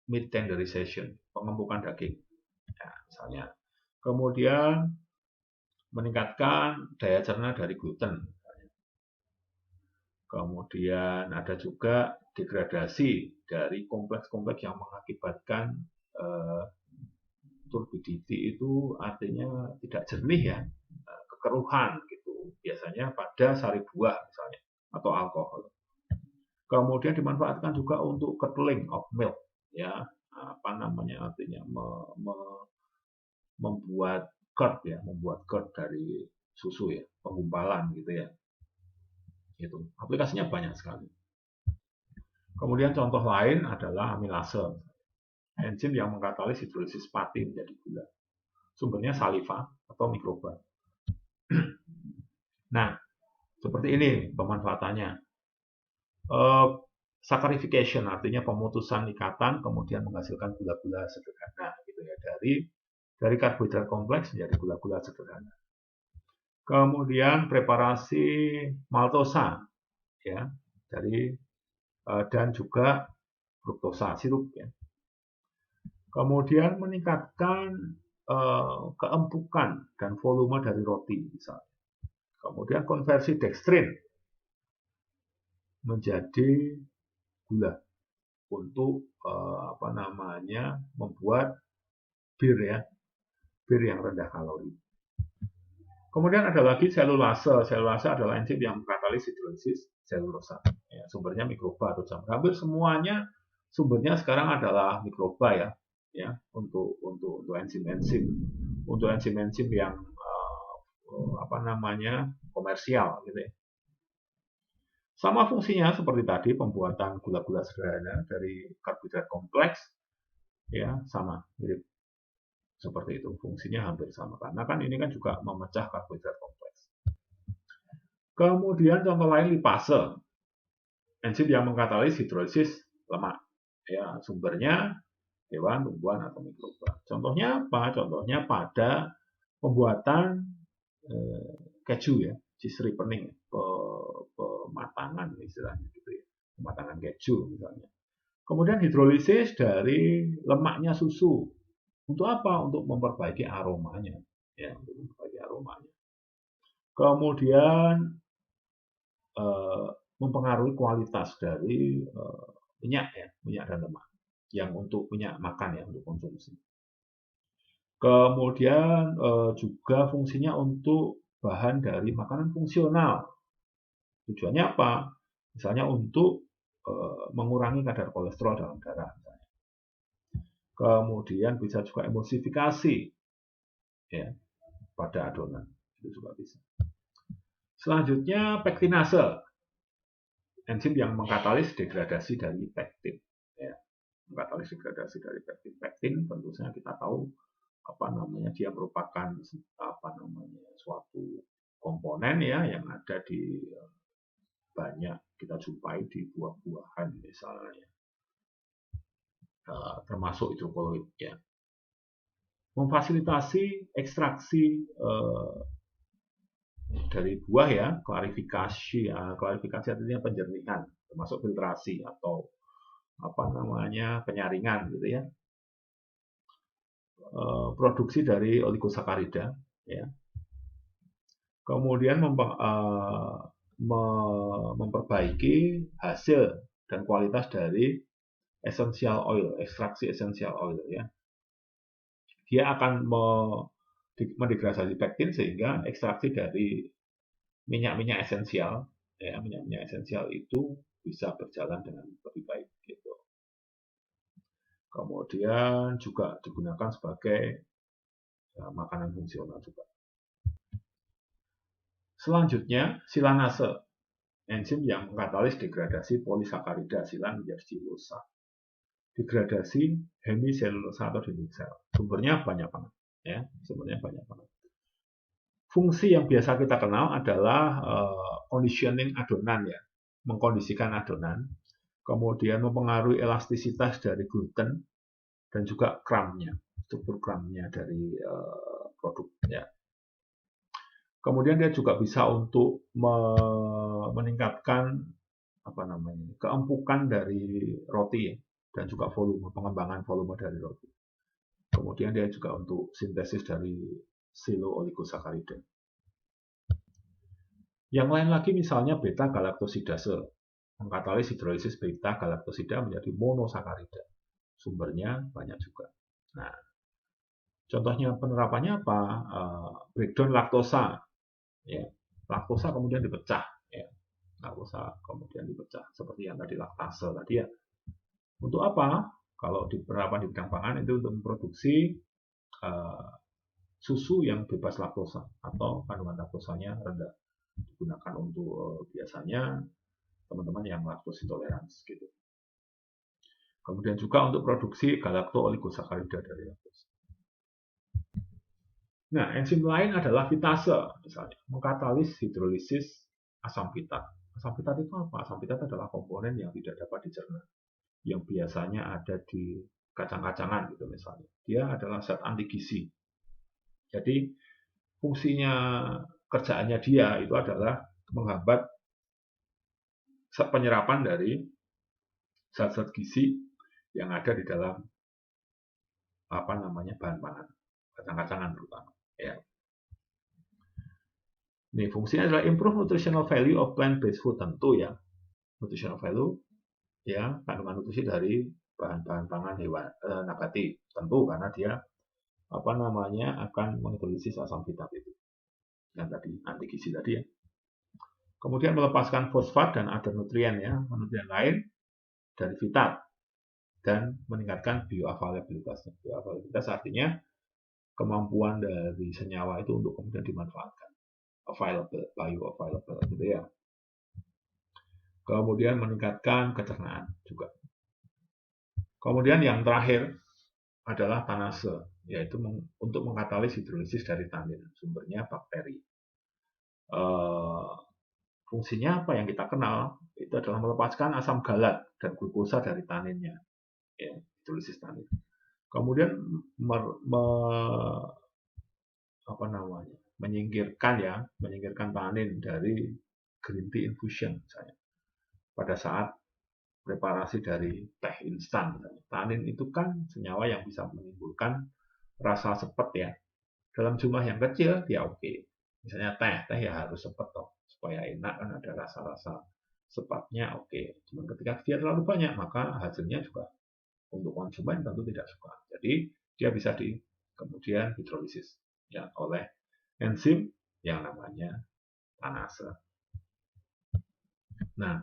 meat tenderization, pengembukan daging. Ya, misalnya. Kemudian meningkatkan daya cerna dari gluten. Kemudian ada juga degradasi dari kompleks-kompleks yang mengakibatkan turbidity, itu artinya tidak jernih ya, kekeruhan gitu. Biasanya pada sari buah misalnya atau alkohol. Kemudian dimanfaatkan juga untuk curdling of milk ya, apa namanya, artinya membuat curd ya, membuat curd dari susu ya, penggumpalan gitu ya. Itu aplikasinya banyak sekali. Kemudian contoh lain adalah amilase, enzim yang mengkatalis hidrolisis pati menjadi gula. Sumbernya saliva atau mikroba. Nah, seperti ini pemanfaatannya. Saccharification artinya pemutusan ikatan kemudian menghasilkan gula-gula sederhana gitu ya, dari karbohidrat kompleks menjadi gula-gula sederhana. Kemudian preparasi maltosa ya, dari dan juga fruktosa sirup ya. Kemudian meningkatkan keempukan dan volume dari roti misalnya. Kemudian konversi dextrin menjadi gula untuk apa namanya, membuat bir ya, bir yang rendah kalori. Kemudian ada lagi selulase. Selulase adalah enzim yang mengkatalis hidrolisis selulosa. Ya, sumbernya mikroba atau jamur. Hampir semuanya sumbernya sekarang adalah mikroba ya, untuk enzim-enzim, untuk enzim-enzim yang apa namanya, komersial gitu ya. Sama fungsinya seperti tadi, pembuatan gula-gula sederhana dari karbohidrat kompleks ya, sama mirip seperti itu. Fungsinya hampir sama karena kan ini kan juga memecah karbohidrat kompleks. Kemudian contoh lain lipase, enzim yang mengkatalis hidrolisis lemak. Ya, sumbernya hewan, tumbuhan atau mikroba. Contohnya apa? Contohnya pada pembuatan keju ya, cheese ripening, pematangan istilahnya gitu ya, pematangan keju misalnya. Kemudian hidrolisis dari lemaknya susu. Untuk apa? Untuk memperbaiki aromanya. Ya, untuk memperbaiki aromanya. Kemudian mempengaruhi kualitas dari minyak ya, minyak dan lemak yang untuk minyak makan ya, untuk konsumsi. Kemudian juga fungsinya untuk bahan dari makanan fungsional. Tujuannya apa? Misalnya untuk mengurangi kadar kolesterol dalam darah. Kemudian bisa juga emulsifikasi ya, pada adonan, itu juga bisa. Selanjutnya pektinase, enzim yang mengkatalis degradasi dari pektin. Ya, mengkatalis degradasi dari pektin. Pektin tentu saja kita tahu apa namanya, dia merupakan apa namanya, suatu komponen ya yang ada di banyak kita jumpai di buah-buahan misalnya, termasuk hidrokoloid ya. Memfasilitasi ekstraksi dari buah ya, klarifikasi artinya penjernihan, termasuk filtrasi atau apa namanya, penyaringan gitu ya. Produksi dari oligosakarida ya. Kemudian memperbaiki hasil dan kualitas dari essential oil, ekstraksi essential oil ya. Dia akan mendegradasi pektin sehingga ekstraksi dari minyak-minyak esensial ya, minyak-minyak esensial itu bisa berjalan dengan lebih baik gitu. Kemudian juga digunakan sebagai makanan fungsional juga. Selanjutnya, silanase, enzim yang mengkatalis degradasi polisakarida silan menjadi silulosa. Degradasi hemiselulosa atau dinding sel. Sumbernya banyak banget, ya. Sumbernya banyak banget. Fungsi yang biasa kita kenal adalah conditioning adonan, ya, mengkondisikan adonan, kemudian mempengaruhi elastisitas dari gluten dan juga kramnya, struktur kramnya dari produk, ya. Kemudian dia juga bisa untuk meningkatkan keempukan dari roti, ya, dan juga volume, pengembangan volume dari roti. Kemudian dia juga untuk sintesis dari silo-oligosakarida. Yang lain lagi misalnya beta-galaktosidase, mengkatalis hidrolisis beta-galaktosida menjadi monosakarida. Sumbernya banyak juga. Nah, contohnya penerapannya apa? Breakdown laktosa, ya. Laktosa kemudian dipecah, ya. Laktosa kemudian dipecah seperti yang tadi laktase tadi, ya. Untuk apa? Kalau di penerapan di bidang pangan itu untuk memproduksi susu yang bebas laktosa atau kandungan laktosanya rendah, digunakan untuk biasanya teman-teman yang laktos intoleransi gitu. Kemudian juga untuk produksi galakto-oligosakarida dari laktosa. Nah, enzim lain adalah fitase, misalnya mengkatalis hidrolisis asam fitat. Asam fitat itu apa? Asam fitat adalah komponen yang tidak dapat dicerna, yang biasanya ada di kacang-kacangan gitu misalnya. Dia adalah zat anti gizi. Jadi fungsinya, kerjaannya dia itu adalah menghambat penyerapan dari zat-zat gizi yang ada di dalam bahan pangan, kacang-kacangan terutama, ya. Ini fungsinya adalah improve nutritional value of plant-based food, tentu, ya. Nutritional value, ya, kandungan nutrisi dari bahan-bahan pangan hewan nabati, tentu karena dia akan menghidrolisis asam fitat itu yang tadi anti gizi tadi, ya. Kemudian melepaskan fosfat dan ada nutrien, ya, nutrien lain dari fitat dan meningkatkan bioavailabilitasnya. Bioavailabilitas artinya kemampuan dari senyawa itu untuk kemudian dimanfaatkan. Bioavailable gitu, ya. Kemudian meningkatkan kecernaan juga. Kemudian yang terakhir adalah tanase, yaitu untuk mengkatalis hidrolisis dari tanin, sumbernya bakteri. Fungsinya apa yang kita kenal itu adalah melepaskan asam galat dan glukosa dari taninnya, ya, hidrolisis tanin. Kemudian menyingkirkan tanin dari green tea infusion misalnya. Pada saat preparasi dari teh instan misalnya. Tanin itu kan senyawa yang bisa menimbulkan rasa sepet, ya. Dalam jumlah yang kecil dia oke. Misalnya teh ya harus sepet toh, supaya enak kan ada rasa-rasa sepatnya oke. Cuma ketika dia terlalu banyak maka hasilnya juga untuk konsumen tentu tidak suka. Jadi dia bisa kemudian hidrolisis, ya, oleh enzim yang namanya tanase. Nah,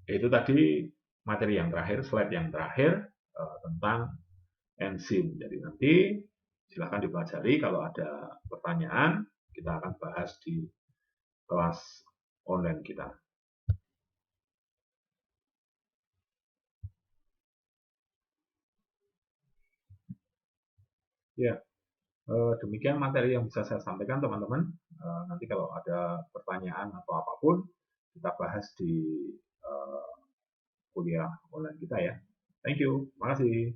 itu tadi materi yang terakhir, slide yang terakhir tentang enzim. Jadi nanti silahkan dipelajari, kalau ada pertanyaan kita akan bahas di kelas online kita. Ya, demikian materi yang bisa saya sampaikan teman-teman. Nanti kalau ada pertanyaan atau apapun kita bahas di kuliah online kita, ya. Thank you, terima kasih.